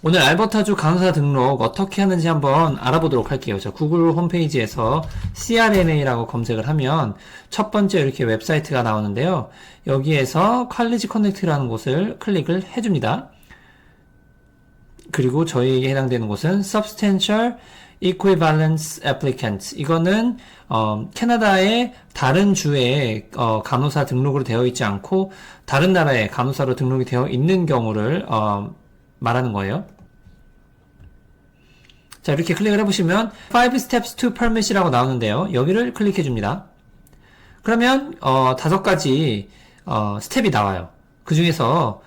오늘 알버타주 강사 등록 어떻게 하는지 한번 알아보도록 할게요. 자, 구글 홈페이지에서 CRNA라고 검색을 하면 첫 번째 이렇게 웹사이트가 나오는데요. 여기에서 컬리지 커넥트라는 곳을 클릭을 해줍니다. 그리고 저희에게 해당되는 곳은 Substantial Equivalence Applicants. 이거는 캐나다의 다른 주에 간호사 등록으로 되어 있지 않고 다른 나라의 간호사로 등록이 되어 있는 경우를 말하는 거예요. 자, 이렇게 클릭을 해보시면 5 steps to permit이라고 나오는데요. 여기를 클릭해 줍니다. 그러면 5가지 스텝이 나와요. 그 중에서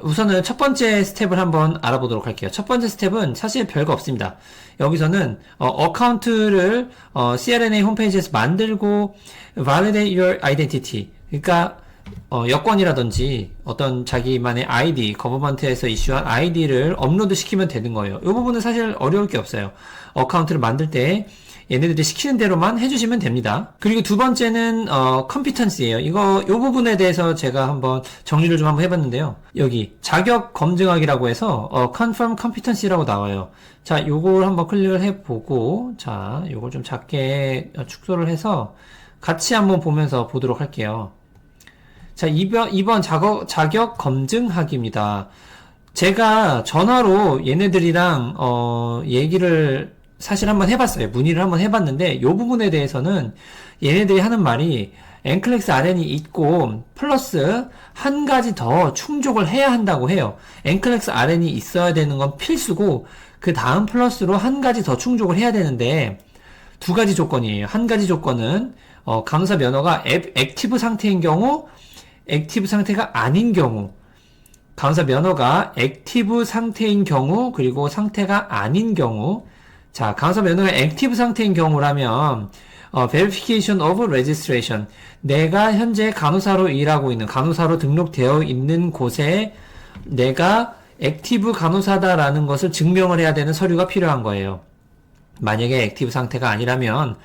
우선은 첫 번째 스텝을 한번 알아보도록 할게요. 첫 번째 스텝은 사실 별거 없습니다. 여기서는 어카운트를 CRNA 홈페이지에서 만들고 validate your identity. 그러니까 여권이라든지 어떤 자기만의 아이디, 거버먼트에서 이슈한 아이디를 업로드 시키면 되는 거예요. 이 부분은 사실 어려울 게 없어요. 어카운트를 만들 때 얘네들이 시키는 대로만 해주시면 됩니다. 그리고 두 번째는 컴피턴스예요. 이 부분에 대해서 제가 한번 정리를 좀 한번 해봤는데요. 여기 자격 검증하기라고 해서 confirm competency라고 나와요. 자, 요걸 한번 클릭을 해보고, 자, 요걸 좀 작게 축소를 해서 같이 한번 보면서 보도록 할게요. 자, 이번 자격 검증하기입니다. 제가 전화로 얘네들이랑 얘기를 사실 한번 해봤어요. 문의를 한번 해봤는데 이 부분에 대해서는 얘네들이 하는 말이 엔클렉스 RN이 있고 플러스 한 가지 더 충족을 해야 한다고 해요. 엔클렉스 RN이 있어야 되는 건 필수고 그 다음 플러스로 한 가지 더 충족을 해야 되는데 두 가지 조건이에요. 한 가지 조건은 간호사 면허가 액티브 상태인 경우, 액티브 상태가 아닌 경우, 간호사 면허가 액티브 상태인 경우, 그리고 상태가 아닌 경우. 자, 간호사 면허가 액티브 상태인 경우라면 verification of registration. 내가 현재 간호사로 일하고 있는, 간호사로 등록되어 있는 곳에 내가 액티브 간호사다라는 것을 증명을 해야 되는 서류가 필요한 거예요. 만약에 액티브 상태가 아니라면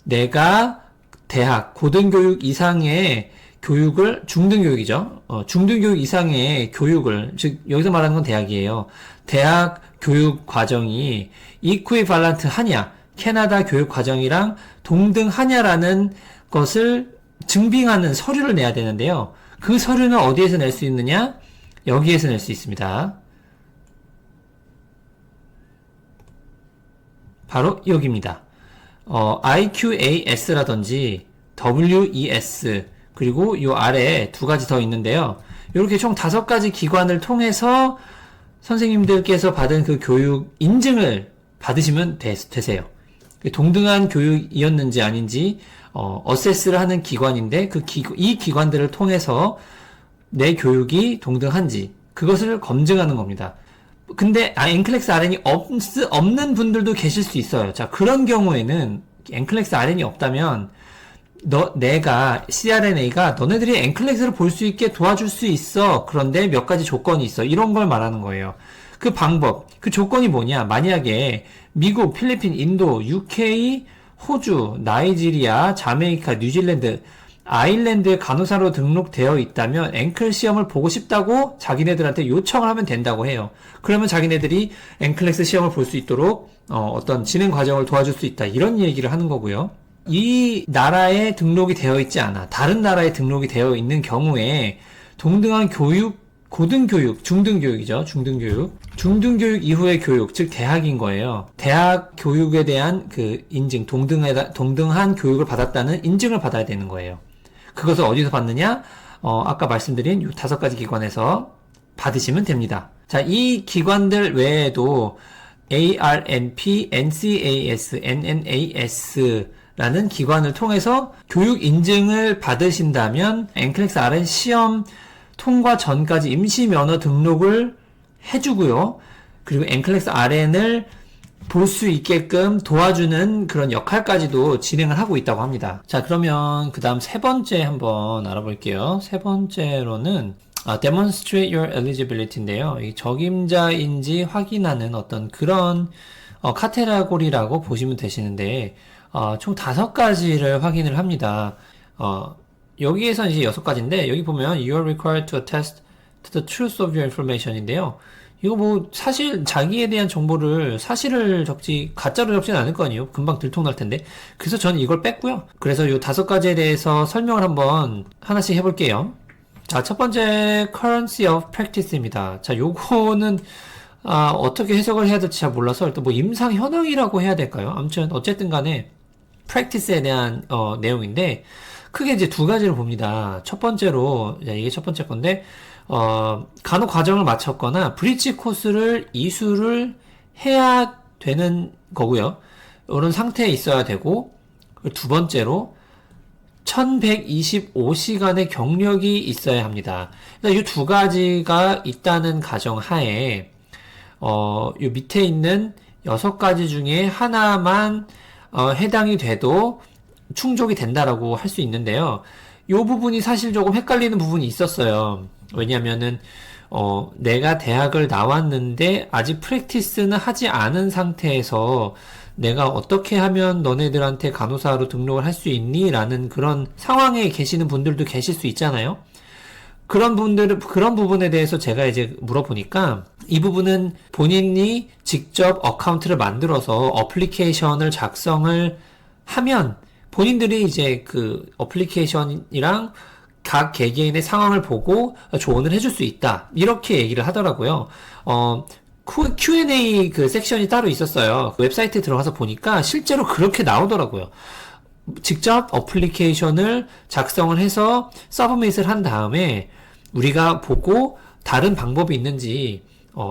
내가 대학, 고등교육 이상의 교육을, 중등교육이죠. 중등교육 이상의 교육을, 즉 여기서 말하는 건 대학이에요. 대학 교육 과정이 이퀴발런트 하냐, 캐나다 교육 과정이랑 동등하냐라는 것을 증빙하는 서류를 내야 되는데요. 그 서류는 어디에서 낼 수 있느냐? 여기에서 낼 수 있습니다. 바로 여기입니다. IQAS라든지 WES, 그리고 요 아래에 두 가지 더 있는데요. 이렇게 총 5가지 기관을 통해서 선생님들께서 받은 그 교육 인증을 받으시면 되세요. 동등한 교육이었는지 아닌지 어세스를 하는 기관인데 이 기관들을 통해서 내 교육이 동등한지 그것을 검증하는 겁니다. 근데 엔클렉스 RN이 없는 분들도 계실 수 있어요. 자, 그런 경우에는 엔클렉스 RN이 없다면 내가 CRNA가 너네들이 엔클렉스를 볼 수 있게 도와줄 수 있어. 그런데 몇 가지 조건이 있어. 이런 걸 말하는 거예요. 그 방법, 그 조건이 뭐냐? 만약에 미국, 필리핀, 인도, UK, 호주, 나이지리아, 자메이카, 뉴질랜드, 아일랜드에 간호사로 등록되어 있다면 앵클 시험을 보고 싶다고 자기네들한테 요청을 하면 된다고 해요. 그러면 자기네들이 앵클렉스 시험을 볼 수 있도록 어떤 진행 과정을 도와줄 수 있다. 이런 얘기를 하는 거고요. 이 나라에 등록이 되어 있지 않아. 다른 나라에 등록이 되어 있는 경우에 동등한 교육, 고등교육, 중등교육이죠. 중등교육 이후의 교육, 즉 대학인 거예요. 대학 교육에 대한 그 인증, 동등한 교육을 받았다는 인증을 받아야 되는 거예요. 그것을 어디서 받느냐? 아까 말씀드린 이 5가지 기관에서 받으시면 됩니다. 자, 이 기관들 외에도 ARNP, NCAS, NNAS 라는 기관을 통해서 교육 인증을 받으신다면 엔클렉스 RN 시험 통과 전까지 임시 면허 등록을 해주고요. 그리고 엔클렉스 RN을 볼 수 있게끔 도와주는 그런 역할까지도 진행을 하고 있다고 합니다. 자, 그러면 그 다음 세 번째 한번 알아볼게요. 세 번째로는 demonstrate your eligibility인데요. 이 적임자인지 확인하는 어떤 그런 카테고리라고 보시면 되시는데 총 5가지를 확인을 합니다. 여기에서 이제 6가지인데 여기 보면 you are required to attest to the truth of your information인데요. 이거 뭐 사실 자기에 대한 정보를 사실을 적지 가짜로 적지는 않을 거 아니에요. 금방 들통날 텐데. 그래서 저는 이걸 뺐고요. 그래서 이 5가지에 대해서 설명을 한번 하나씩 해볼게요. 자, 첫 번째 currency of practice입니다. 자, 요거는 어떻게 해석을 해야 될지 잘 몰라서 일단 뭐 임상 현황이라고 해야 될까요? 아무튼 어쨌든 간에 practice에 대한 내용인데 크게 이제 2가지를 봅니다. 첫 번째로 이게 첫 번째 건데 간호 과정을 마쳤거나 브릿지 코스를 이수를 해야 되는 거고요. 이런 상태에 있어야 되고, 두 번째로 1125시간의 경력이 있어야 합니다. 이 2가지가 있다는 가정 하에 이 밑에 있는 6가지 중에 하나만 해당이 돼도 충족이 된다라고 할 수 있는데요. 이 부분이 사실 조금 헷갈리는 부분이 있었어요. 왜냐면은 내가 대학을 나왔는데 아직 프랙티스는 하지 않은 상태에서 내가 어떻게 하면 너네들한테 간호사로 등록을 할 수 있니? 라는 그런 상황에 계시는 분들도 계실 수 있잖아요. 그런 부분에 대해서 제가 이제 물어보니까 이 부분은 본인이 직접 어카운트를 만들어서 어플리케이션을 작성을 하면 본인들이 이제 그 어플리케이션이랑 각 개개인의 상황을 보고 조언을 해줄 수 있다. 이렇게 얘기를 하더라고요. Q&A 그 섹션이 따로 있었어요. 그 웹사이트에 들어가서 보니까 실제로 그렇게 나오더라고요. 직접 어플리케이션을 작성을 해서 서브밋을 한 다음에 우리가 보고 다른 방법이 있는지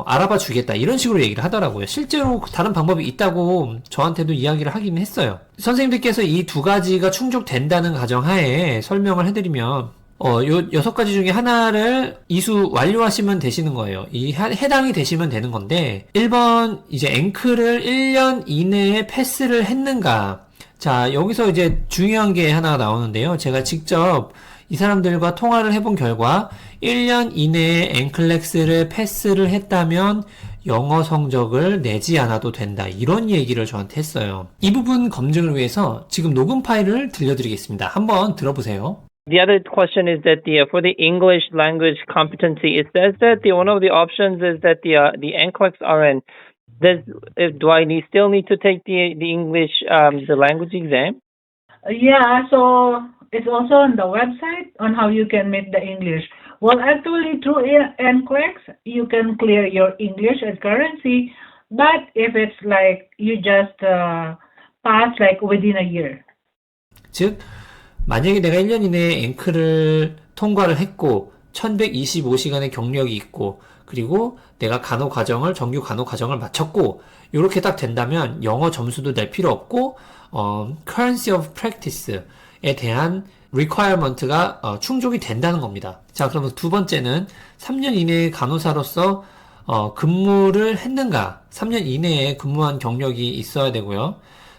알아봐 주겠다. 이런 식으로 얘기를 하더라고요. 실제로 다른 방법이 있다고 저한테도 이야기를 하긴 했어요. 선생님들께서 이 2가지가 충족된다는 가정하에 설명을 해드리면 요 6가지 중에 하나를 이수 완료하시면 되시는 거예요. 해당이 되시면 되는 건데 1번 이제 앵클을 1년 이내에 패스를 했는가. 자, 여기서 이제 중요한 게 하나가 나오는데요. 제가 직접 이 사람들과 통화를 해본 결과 1년 이내에 앵클렉스를 패스를 했다면 영어 성적을 내지 않아도 된다. 이런 얘기를 저한테 했어요. 이 부분 검증을 위해서 지금 녹음 파일을 들려드리겠습니다. 한번 들어보세요. The other question is that for the English language competency, it says that one of the options is that the NCLEX RN. Do I still need to take the English the language exam? Yeah, so it's also on the website on how you can meet the English. Well, actually, through NCLEX, you can clear your English as currency, but if it's like you just pass like within a year. 즉, 만약에 내가 1년 이내에 앵클을 통과를 했고 1125시간의 경력이 있고 그리고 내가 정규 간호 과정을 마쳤고 이렇게 딱 된다면 영어 점수도 낼 필요 없고 currency of practice에 대한 requirement가 충족이 된다는 겁니다. 자, 그러면 두 번째는 3년 이내에 간호사로서 근무를 했는가? 3년 이내에 근무한 경력이 있어야 되고요.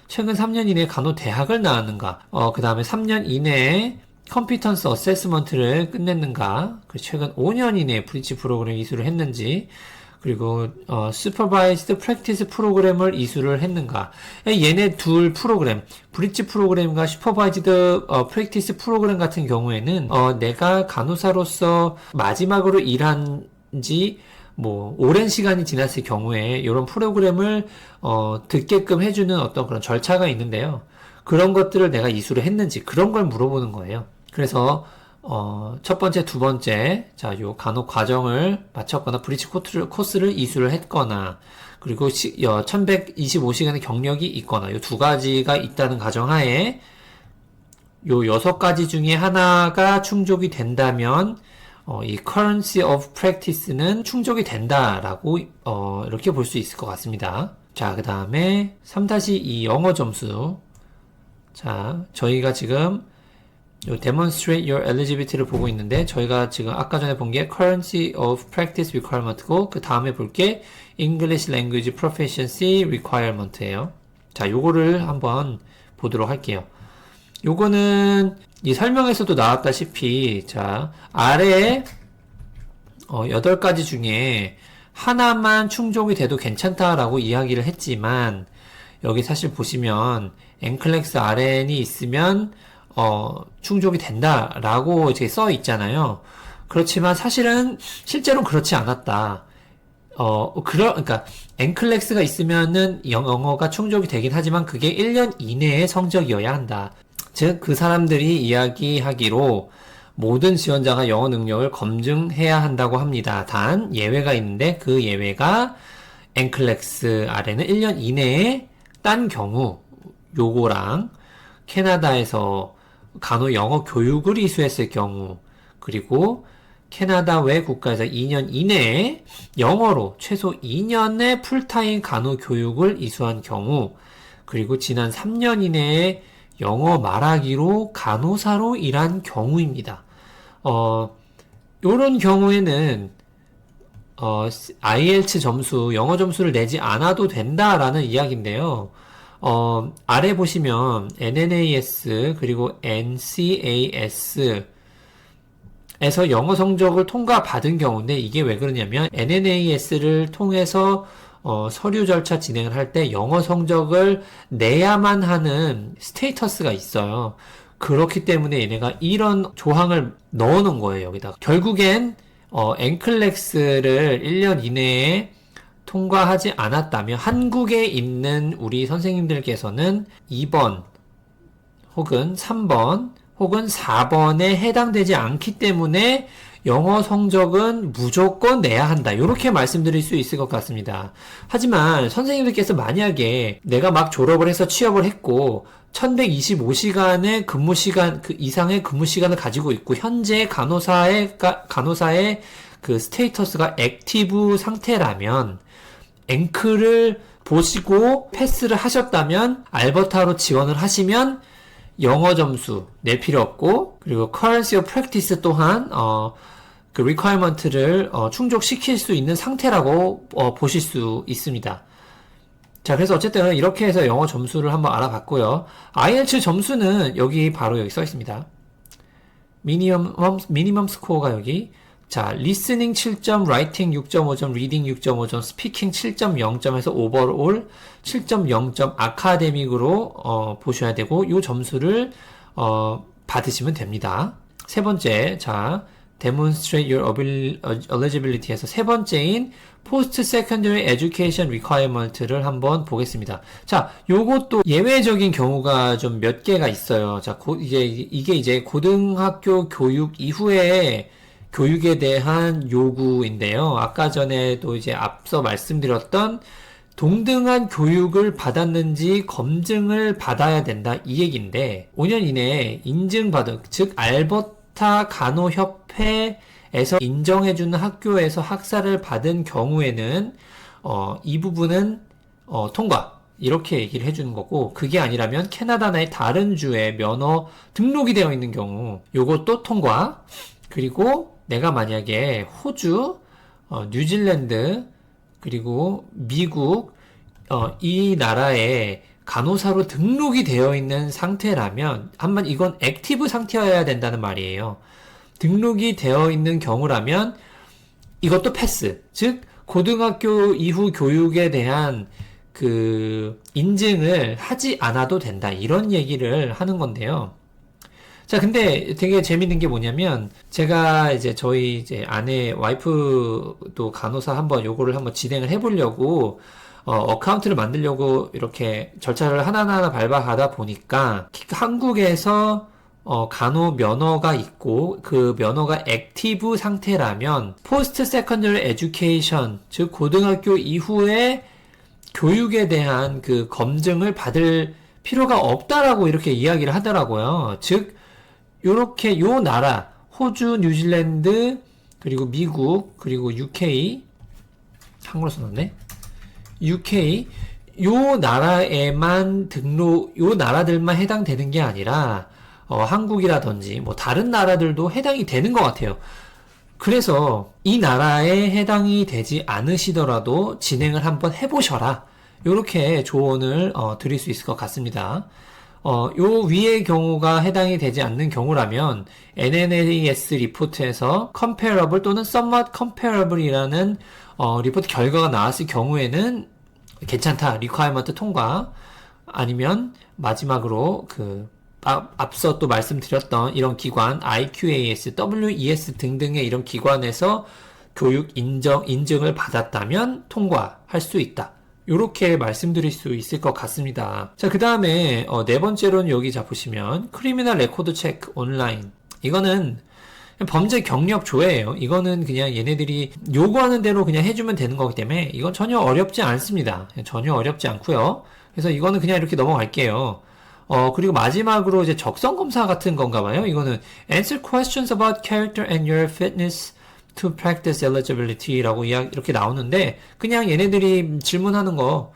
최근 3년 이내에 간호대학을 나왔는가? 그 다음에 3년 이내에 컴피턴스 어세스먼트를 끝냈는가? 그리고 최근 5년 이내에 브릿지 프로그램 이수를 했는지, 그리고 슈퍼바이즈드 프랙티스 프로그램을 이수를 했는가? 얘네 둘 프로그램, 브릿지 프로그램과 슈퍼바이즈드 프랙티스 프로그램 같은 경우에는 내가 간호사로서 마지막으로 일한 지 오랜 시간이 지났을 경우에 이런 프로그램을 듣게끔 해주는 어떤 그런 절차가 있는데요. 그런 것들을 내가 이수를 했는지 그런 걸 물어보는 거예요. 그래서 첫 번째, 두 번째, 자, 요 간호 과정을 마쳤거나 브릿지 코스를 이수를 했거나 그리고 1125시간의 경력이 있거나 요 2가지가 있다는 가정하에 요 6가지 중에 하나가 충족이 된다면 이 currency of practice는 충족이 된다라고 이렇게 볼 수 있을 것 같습니다. 자, 그 다음에 3-2 영어 점수. 자, 저희가 지금 요 demonstrate your eligibility를 보고 있는데 저희가 지금 아까 전에 본 게 currency of practice requirement고 그 다음에 볼 게 English language proficiency requirement예요. 자, 요거를 한번 보도록 할게요. 요거는 이 설명에서도 나왔다시피 자, 아래에 8가지 중에 하나만 충족이 돼도 괜찮다라고 이야기를 했지만 여기 사실 보시면 NCLEX RN이 있으면 충족이 된다라고 이제 써 있잖아요. 그렇지만 사실은 실제로는 그렇지 않았다. 그러니까 NCLEX가 있으면은 영어가 충족이 되긴 하지만 그게 1년 이내의 성적이어야 한다. 즉, 그 사람들이 이야기하기로 모든 지원자가 영어 능력을 검증해야 한다고 합니다. 단, 예외가 있는데 그 예외가 NCLEX 아래는 1년 이내에 딴 경우, 요거랑 캐나다에서 간호 영어 교육을 이수했을 경우, 그리고 캐나다 외 국가에서 2년 이내에 영어로 최소 2년의 풀타임 간호 교육을 이수한 경우, 그리고 지난 3년 이내에 영어 말하기로 간호사로 일한 경우입니다. 요런 경우에는 IELTS 점수, 영어 점수를 내지 않아도 된다라는 이야기인데요. 아래 보시면 NNAS 그리고 NCAS 에서 영어 성적을 통과받은 경우인데 이게 왜 그러냐면 NNAS를 통해서 서류 절차 진행을 할 때 영어 성적을 내야만 하는 스테이터스가 있어요. 그렇기 때문에 얘네가 이런 조항을 넣어 놓은 거예요, 여기다가. 결국엔 NCLEX를 1년 이내에 통과하지 않았다면 한국에 있는 우리 선생님들께서는 2번 혹은 3번 혹은 4번에 해당되지 않기 때문에 영어 성적은 무조건 내야 한다. 이렇게 말씀드릴 수 있을 것 같습니다. 하지만 선생님들께서 만약에 내가 막 졸업을 해서 취업을 했고 1125시간의 근무 시간 그 이상의 근무 시간을 가지고 있고 현재 간호사의 그 스테이터스가 액티브 상태라면 앵크를 보시고 패스를 하셨다면 알버타로 지원을 하시면 영어 점수 낼 필요 없고, 그리고 currency of practice 또한 그 requirement를 충족시킬 수 있는 상태라고 보실 수 있습니다. 자, 그래서 어쨌든 이렇게 해서 영어 점수를 한번 알아봤고요. IELTS 점수는 여기 바로 여기 써 있습니다. 미니멈 스코어가 여기. 자, 리스닝 7점, 라이팅 6.5점, 리딩 6.5점, 스피킹 7.0점에서 오버올 7.0점 아카데믹으로 보셔야 되고 이 점수를 받으시면 됩니다. 세 번째, 자, demonstrate your eligibility에서 세 번째인 post secondary education requirement를 한번 보겠습니다. 자, 요것도 예외적인 경우가 좀 몇 개가 있어요. 자, 이게 이제 고등학교 교육 이후에 교육에 대한 요구인데요. 아까 전에도 이제 앞서 말씀드렸던 동등한 교육을 받았는지 검증을 받아야 된다 이 얘기인데 5년 이내에 인증받은, 즉 알버타 간호협회에서 인정해주는 학교에서 학사를 받은 경우에는 이 부분은 통과 이렇게 얘기를 해주는 거고, 그게 아니라면 캐나다 내 다른 주에 면허 등록이 되어 있는 경우 요것도 통과. 그리고 내가 만약에 호주, 뉴질랜드, 그리고 미국, 이 나라에 간호사로 등록이 되어 있는 상태라면, 한번 이건 액티브 상태여야 된다는 말이에요. 등록이 되어 있는 경우라면 이것도 패스. 즉, 고등학교 이후 교육에 대한 그 인증을 하지 않아도 된다. 이런 얘기를 하는 건데요. 자, 근데 되게 재밌는 게 뭐냐면, 제가 이제 저희 이제 아내 와이프도 간호사 요거를 한번 진행을 해보려고, 어카운트를 만들려고 이렇게 절차를 하나하나 밟아가다 보니까, 한국에서, 간호 면허가 있고, 그 면허가 액티브 상태라면, 포스트 세컨더리 에듀케이션, 즉, 고등학교 이후에 교육에 대한 그 검증을 받을 필요가 없다라고 이렇게 이야기를 하더라고요. 즉, 요렇게 요 나라 호주, 뉴질랜드, 그리고 미국, 그리고 UK 한글로 써놨네. UK 요 나라에만 요 나라들만 해당되는 게 아니라 한국이라든지 뭐 다른 나라들도 해당이 되는 것 같아요. 그래서 이 나라에 해당이 되지 않으시더라도 진행을 한번 해보셔라. 요렇게 조언을 드릴 수 있을 것 같습니다. 요 위의 경우가 해당이 되지 않는 경우라면 NNAS 리포트에서 comparable 또는 somewhat comparable이라는 리포트 결과가 나왔을 경우에는 괜찮다, requirement 통과. 아니면 마지막으로 앞서 또 말씀드렸던 이런 기관 IQAS, WES 등등의 이런 기관에서 교육 인증을 받았다면 통과할 수 있다. 요렇게 말씀드릴 수 있을 것 같습니다. 자, 그 다음에 네 번째로는 여기 자 보시면 크리미널 레코드 체크 온라인. 이거는 범죄 경력 조회예요. 이거는 그냥 얘네들이 요구하는 대로 그냥 해주면 되는 거기 때문에 이건 전혀 어렵지 않습니다. 전혀 어렵지 않고요. 그래서 이거는 그냥 이렇게 넘어갈게요. 그리고 마지막으로 이제 적성 검사 같은 건가 봐요. 이거는 answer questions about character and your fitness to practice eligibility라고 이렇게 나오는데 그냥 얘네들이 질문하는 거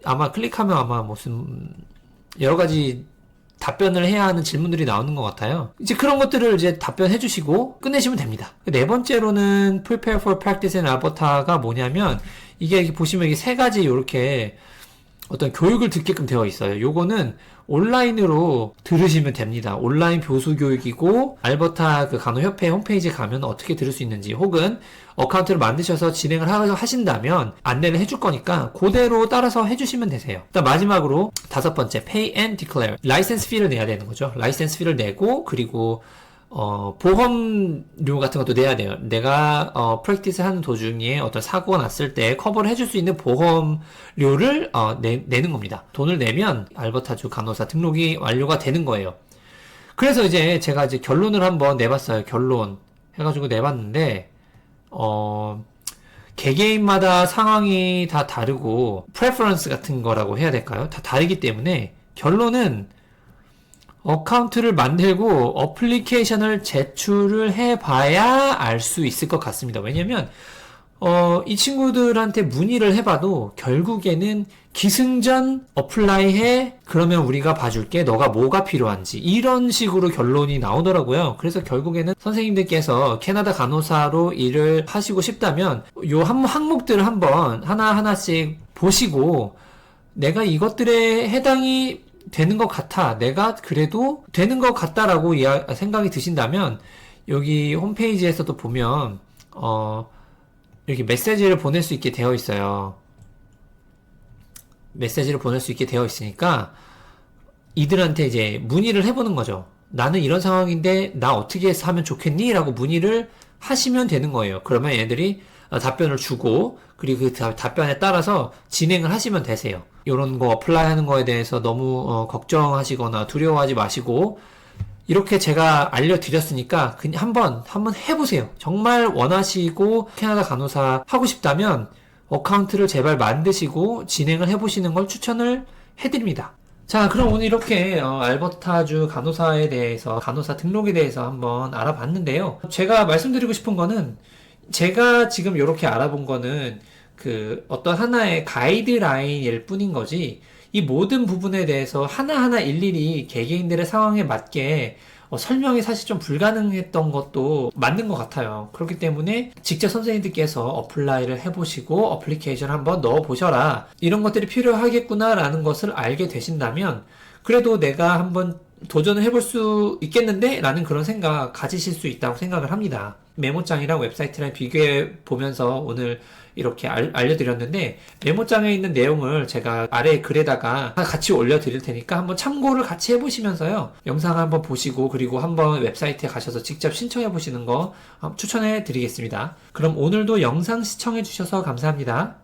아마 클릭하면 아마 무슨 여러 가지 답변을 해야 하는 질문들이 나오는 것 같아요. 이제 그런 것들을 이제 답변해 주시고 끝내시면 됩니다. 네 번째로는 prepare for practice and avatar가 뭐냐면 이게 이렇게 보시면 이게 세 가지 이렇게 어떤 교육을 듣게끔 되어 있어요. 요거는 온라인으로 들으시면 됩니다. 온라인 교수 교육이고 알버타 그 간호협회 홈페이지에 가면 어떻게 들을 수 있는지 혹은 어카운트를 만드셔서 진행을 하신다면 안내를 해줄 거니까 그대로 따라서 해주시면 되세요. 일단 마지막으로 다섯 번째 pay and declare 라이센스 피를 내야 되는 거죠. 라이센스 피를 내고 그리고 보험료 같은 것도 내야 돼요. 내가, 프랙티스 하는 도중에 어떤 사고가 났을 때 커버를 해줄 수 있는 보험료를, 내는 겁니다. 돈을 내면 알버타주 간호사 등록이 완료가 되는 거예요. 그래서 이제 제가 이제 결론을 한번 내봤어요. 결론. 해가지고 내봤는데, 개개인마다 상황이 다 다르고, 프레퍼런스 같은 거라고 해야 될까요? 다 다르기 때문에, 결론은, 어카운트를 만들고 어플리케이션을 제출을 해봐야 알 수 있을 것 같습니다. 왜냐면 이 친구들한테 문의를 해봐도 결국에는 기승전 어플라이 해 그러면 우리가 봐줄게 너가 뭐가 필요한지 이런 식으로 결론이 나오더라고요. 그래서 결국에는 선생님들께서 캐나다 간호사로 일을 하시고 싶다면 요 항목들을 한번 하나하나씩 보시고 내가 이것들에 해당이 되는 것 같아. 내가 그래도 되는 것 같다라고 생각이 드신다면 여기 홈페이지에서도 보면 이렇게 메시지를 보낼 수 있게 되어 있어요. 메시지를 보낼 수 있게 되어 있으니까 이들한테 이제 문의를 해보는 거죠. 나는 이런 상황인데 나 어떻게 하면 좋겠니? 라고 문의를 하시면 되는 거예요. 그러면 얘들이 답변을 주고 그리고 그 답변에 따라서 진행을 하시면 되세요. 이런 거 어플라이 하는 거에 대해서 너무 걱정하시거나 두려워하지 마시고 이렇게 제가 알려드렸으니까 그냥 한번 해보세요. 정말 원하시고 캐나다 간호사 하고 싶다면 어카운트를 제발 만드시고 진행을 해보시는 걸 추천을 해드립니다. 자, 그럼 오늘 이렇게 알버타주 간호사에 대해서 간호사 등록에 대해서 한번 알아봤는데요. 제가 말씀드리고 싶은 거는 제가 지금 이렇게 알아본 거는 그 어떤 하나의 가이드라인일 뿐인 거지 이 모든 부분에 대해서 하나하나 일일이 개개인들의 상황에 맞게 설명이 사실 좀 불가능했던 것도 맞는 것 같아요. 그렇기 때문에 직접 선생님들께서 어플라이를 해보시고 어플리케이션 한번 넣어보셔라. 이런 것들이 필요하겠구나 라는 것을 알게 되신다면 그래도 내가 한번 도전을 해볼 수 있겠는데? 라는 그런 생각 가지실 수 있다고 생각을 합니다. 메모장이랑 웹사이트랑 비교해 보면서 오늘 이렇게 알려드렸는데 메모장에 있는 내용을 제가 아래 글에다가 같이 올려드릴 테니까 한번 참고를 같이 해보시면서요. 영상 한번 보시고 그리고 한번 웹사이트에 가셔서 직접 신청해 보시는 거 추천해 드리겠습니다. 그럼 오늘도 영상 시청해 주셔서 감사합니다.